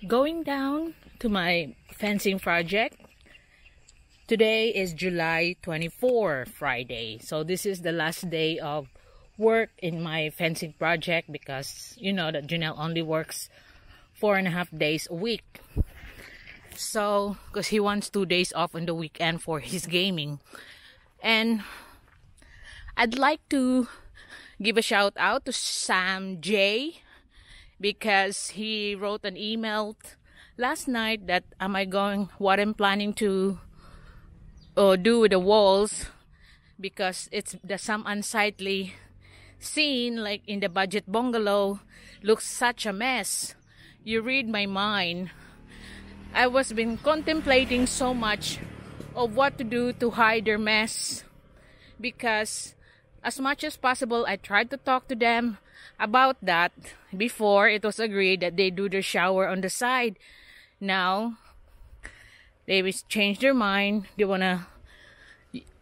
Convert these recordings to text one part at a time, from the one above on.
Going down to my fencing project. Today is July 24, Friday. So this is the last day of work in my fencing project because you know that Janelle only works 4.5 days a week. So, because he wants 2 days off on the weekend for his gaming. And I'd like to give a shout out to Sam J, because he wrote an email last night that what I'm planning to do with the walls, because it's some unsightly scene like in the budget bungalow looks such a mess. You read my mind. I was been contemplating so much of what to do to hide their mess, because as much as possible I tried to talk to them about that. Before it was agreed that they do their shower on the side. Now they changed their mind. They wanna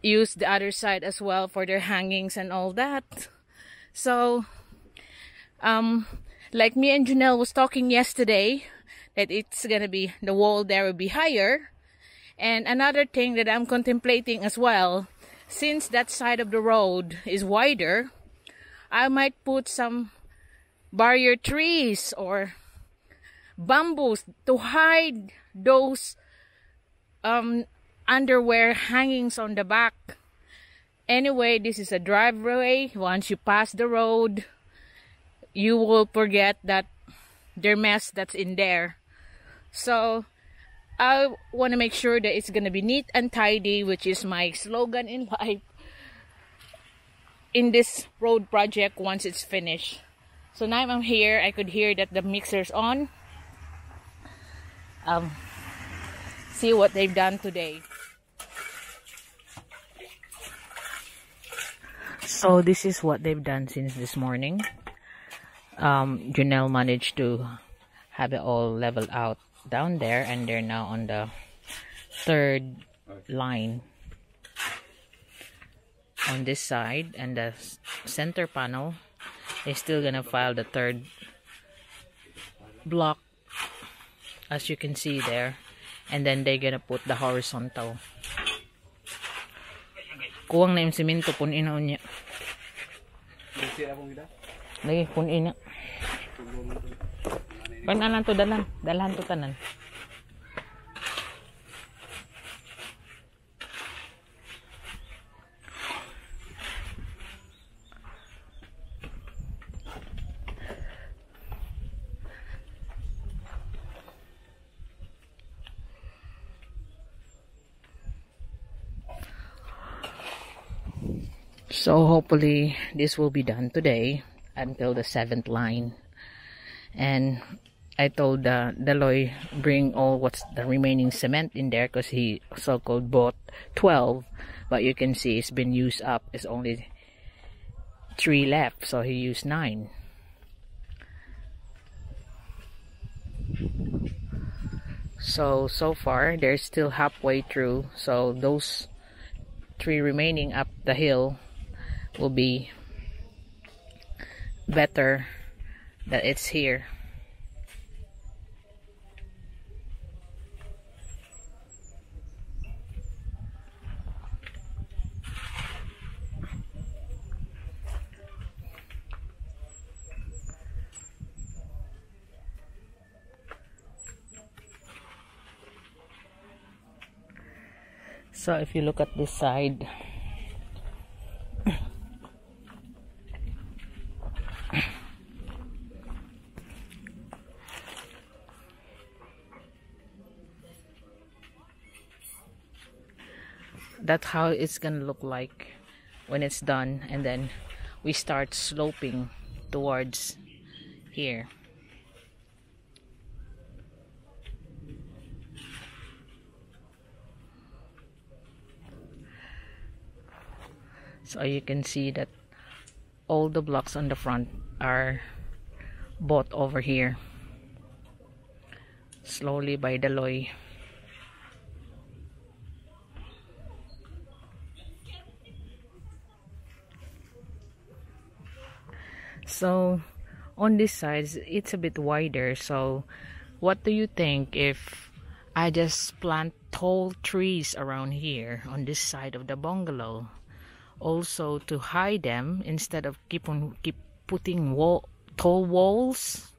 use the other side as well for their hangings and all that. So like me and Janelle was talking yesterday, that it's gonna be, the wall there will be higher. And another thing that I'm contemplating as well, since that side of the road is wider, I might put some barrier trees or bamboos to hide those underwear hangings on the back. Anyway, this is a driveway. Once you pass the road, you will forget that their mess that's in there. So I want to make sure that it's gonna be neat and tidy, which is my slogan in life in this road project once it's finished. So now I'm here, I could hear that the mixer's on. See what they've done today. So this is what they've done since this morning. Janelle managed to have it all leveled out down there, and they're now on the 3rd line on this side, and the center panel is still gonna file the 3rd block, as you can see there, and then they're gonna put the horizontal. Kuwang na yung simento, punin na niya. Lagi, punin na. Pagnalan to, dalhan to tanan. So hopefully this will be done today until the 7th line. And I told Deloy bring all what's the remaining cement in there, because he so-called bought 12, but you can see it's been used up. It's only 3 left, so he used 9. So far they're still halfway through, so those 3 remaining up the hill will be better that it's here. So if you look at this side, that's how it's gonna look like when it's done, and then we start sloping towards here. So you can see that all the blocks on the front are bought over here slowly by Deloy. So on this side it's a bit wider, so What do you think if I just plant tall trees around here on this side of the bungalow, also to hide them instead of keep putting tall walls?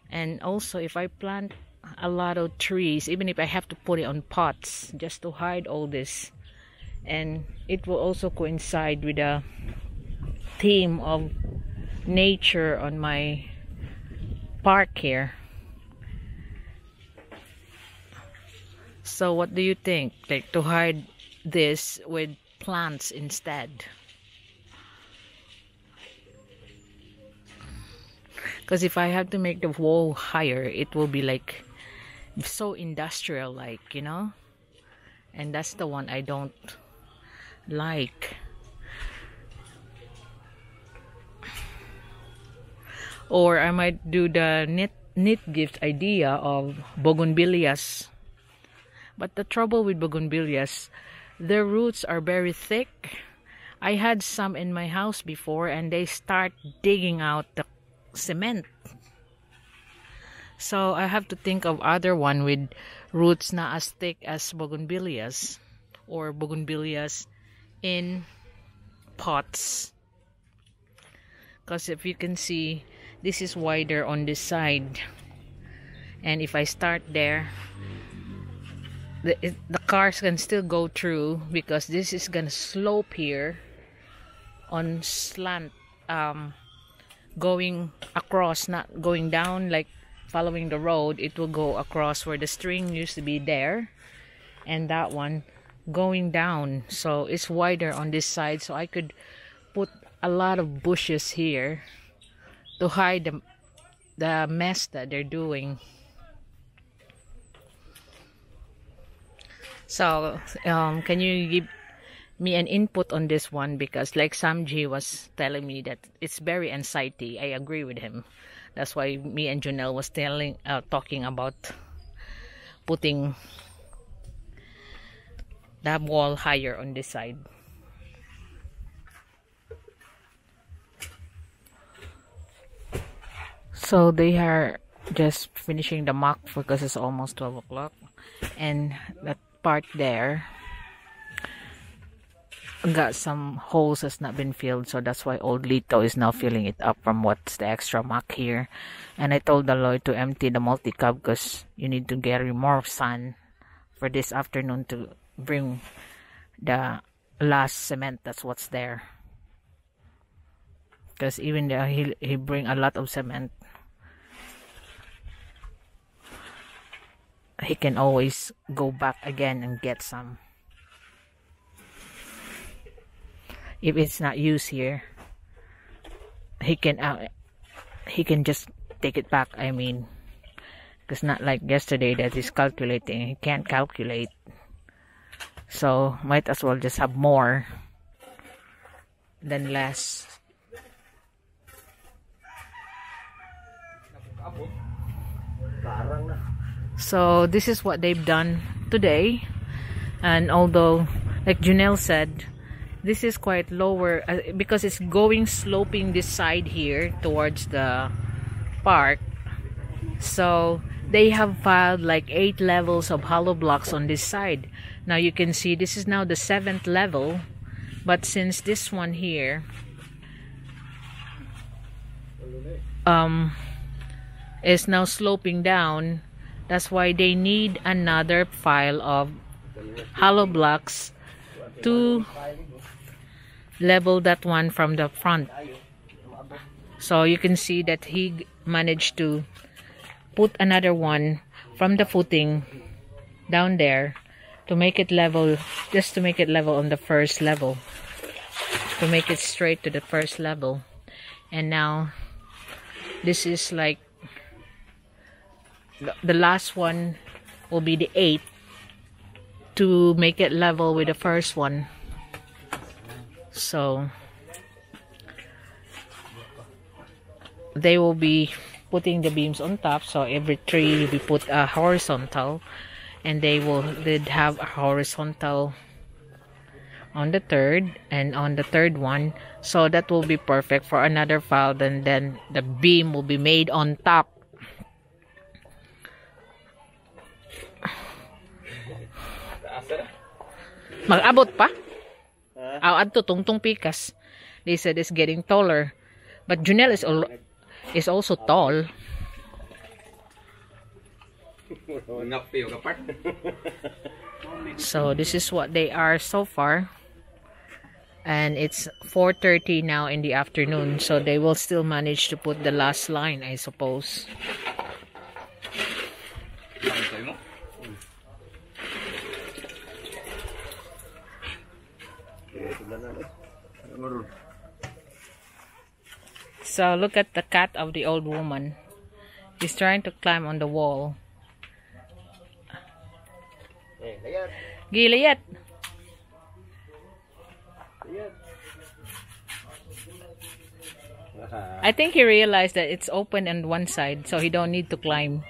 And also if I plant a lot of trees, even if I have to put it on pots just to hide all this, and it will also coincide with the theme of nature on my park here. So what do you think, like to hide this with plants instead? Because if I have to make the wall higher, it will be like so industrial like, you know, and that's the one I don't like. Or I might do the knit gift idea of bougainvilleas. But the trouble with bougainvilleas, their roots are very thick. I had some in my house before and they start digging out the cement. So I have to think of other one with roots not as thick as bougainvilleas, or bougainvilleas in pots. Because if you can see, this is wider on this side, and if I start there, the cars can still go through, because this is gonna slope here on slant, going across, not going down like following the road. It will go across where the string used to be there, and that one going down, so it's wider on this side. So I could put a lot of bushes here to hide the mess that they're doing. So can you give me an input on this one? Because like Samji was telling me that it's very anxiety. I agree with him. That's why me and Jonelle was talking about putting that wall higher on this side. So they are just finishing the mock because it's almost 12 o'clock, and that part there got some holes has not been filled, so that's why old Lito is now filling it up from what's the extra muck here. And I told the Lloyd to empty the multi-cup because you need to get more sun for this afternoon to bring the last cement. That's what's there, because even there he bring a lot of cement. He can always go back again and get some if it's not used here. He can just take it back. I mean, because not like yesterday that he's calculating. He can't calculate, so might as well just have more than less. So this is what they've done today, and although like Jonelle said, this is quite lower because it's going sloping this side here towards the park. So they have filed like 8 levels of hollow blocks on this side. Now you can see this is now the 7th level, but since this one here is now sloping down, that's why they need another file of hollow blocks to level that one from the front. So you can see that he managed to put another one from the footing down there to make it level, just to make it level on the first level, to make it straight to the first level. And now this is like the last one will be the 8th to make it level with the first one. So they will be putting the beams on top, so every tree will be put a horizontal, and they'd have a horizontal on the 3rd and on the 3rd one, so that will be perfect for another file. Then the beam will be made on top Mag-abot pa? Adto tungtong pikas. They said it's getting taller. But Junel is also tall. So this is what they are so far. And it's 4:30 now in the afternoon. So they will still manage to put the last line, I suppose. So look at the cat of the old woman. He's trying to climb on the wall. Gilayat. I think he realized that it's open on one side, so he don't need to climb.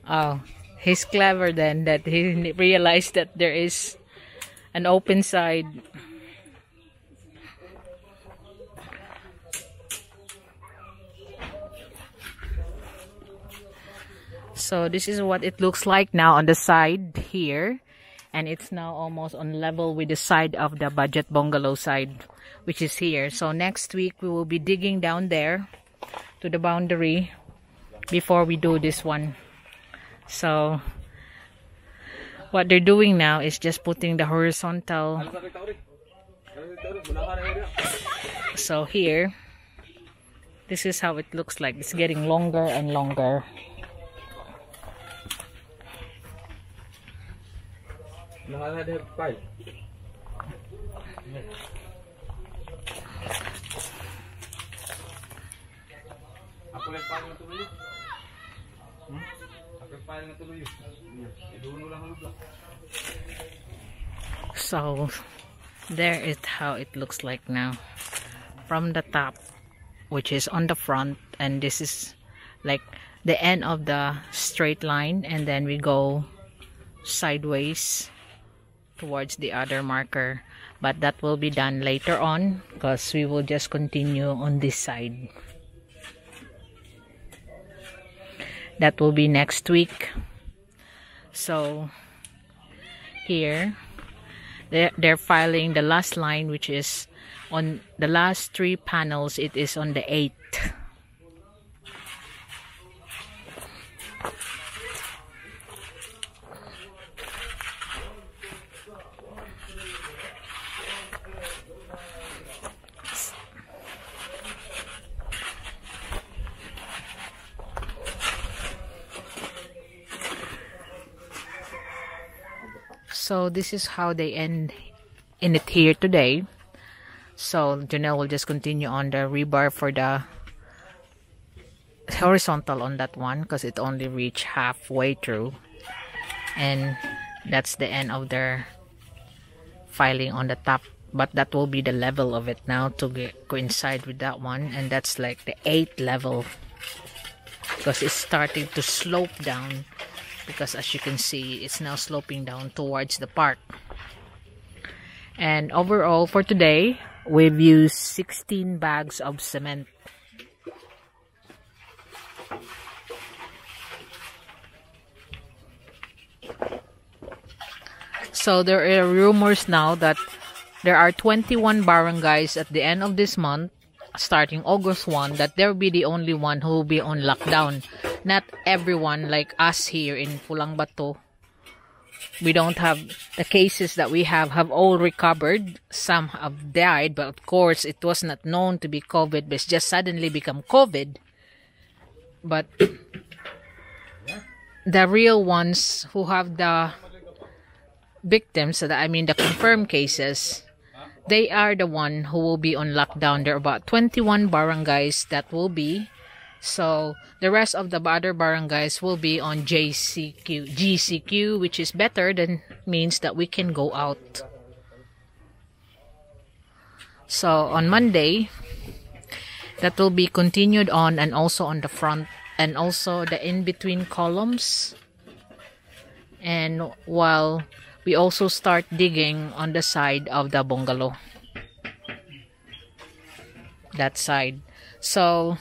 Oh, he's clever then that he realized that there is an open side. So this is what it looks like now on the side here. And it's now almost on level with the side of the budget bungalow side, which is here. So next week we will be digging down there to the boundary before we do this one. So what they're doing now is just putting the horizontal. So here, this is how it looks like. It's getting longer and longer. So there is how it looks like now from the top, which is on the front, and this is like the end of the straight line, and then we go sideways towards the other marker, but that will be done later on because we will just continue on this side. That will be next week. So here they're filing the last line, which is on the last 3 panels. It is on the 8th. So this is how they end in it here today. So Janelle will just continue on the rebar for the horizontal on that one because it only reached halfway through, and that's the end of their filing on the top. But that will be the level of it now to coincide with that one, and that's like the 8th level because it's starting to slope down. Because as you can see, it's now sloping down towards the park. And overall for today, we've used 16 bags of cement. So there are rumors now that there are 21 barangays at the end of this month, starting August 1, that there will be the only one who will be on lockdown. Not everyone like us here in Pulang Bato. We don't have the cases that we have all recovered. Some have died, but of course it was not known to be COVID, but it's just suddenly become COVID. But the real ones who have the victims, I mean the confirmed cases, they are the one who will be on lockdown. There are about 21 barangays that will be. So the rest of the other barangays will be on GCQ, which is better than means that we can go out. So on Monday, that will be continued on, and also on the front and also the in-between columns. And while we also start digging on the side of the bungalow. That side. So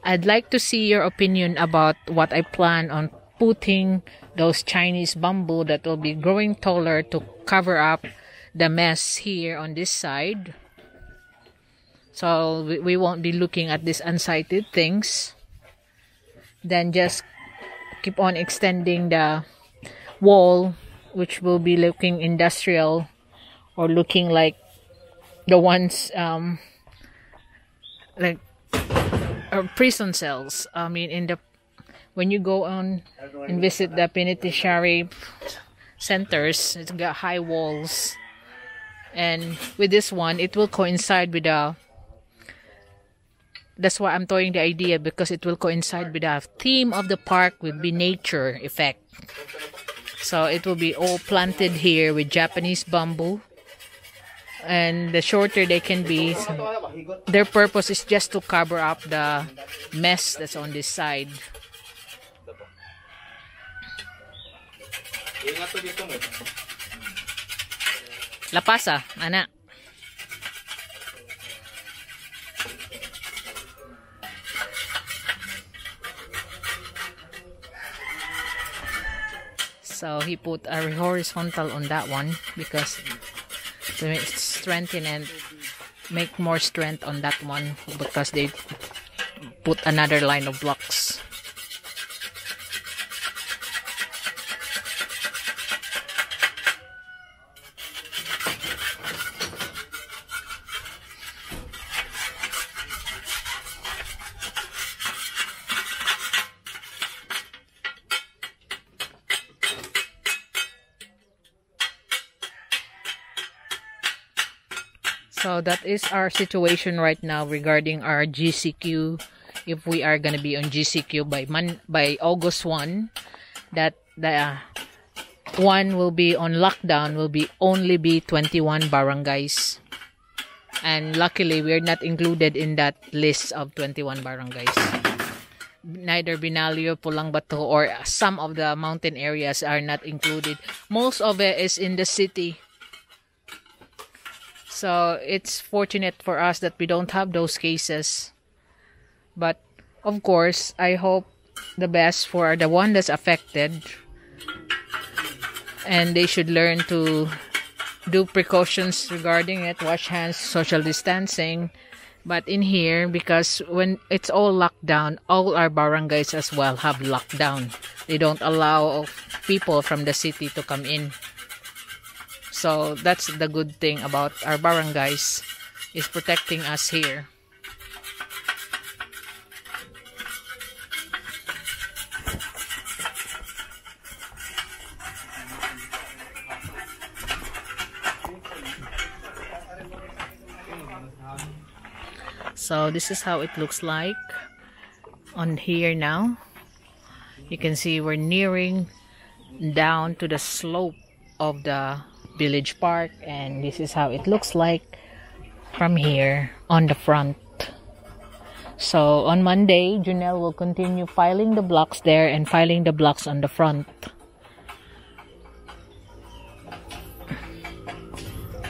I'd like to see your opinion about what I plan on putting those Chinese bamboo that will be growing taller to cover up the mess here on this side. So we won't be looking at these unsighted things. Then just keep on extending the wall, which will be looking industrial or looking like the ones like prison cells. I mean, when you go on and visit the penitentiary centers, it's got high walls, and with this one it will coincide with the, that's why I'm throwing the idea, because it will coincide with the theme of the park, will be nature effect. So it will be all planted here with Japanese bamboo, and the shorter they can be, their purpose is just to cover up the mess that's on this side. Lapasa, anak. So he put a horizontal on that one because to strengthen and make more strength on that one, because they put another line of blocks. So that is our situation right now regarding our GCQ. If we are going to be on GCQ by August 1, that the one will be on lockdown, will be only be 21 barangays. And luckily, we're not included in that list of 21 barangays. Neither Binalio, Pulang Bato, or some of the mountain areas are not included. Most of it is in the city. So it's fortunate for us that we don't have those cases. But of course, I hope the best for the one that's affected. And they should learn to do precautions regarding it, wash hands, social distancing. But in here, because when it's all locked down, all our barangays as well have lockdown. They don't allow people from the city to come in. So that's the good thing about our barangays, is protecting us here. So this is how it looks like on here now. You can see we're nearing down to the slope of the village park, and this is how it looks like from here on the front. So on Monday, Junelle will continue filing the blocks there and filing the blocks on the front.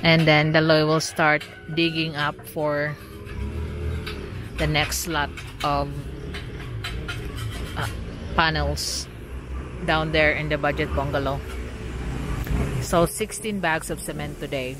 And then Daloy will start digging up for the next lot of panels down there in the budget bungalow. So 16 bags of cement today.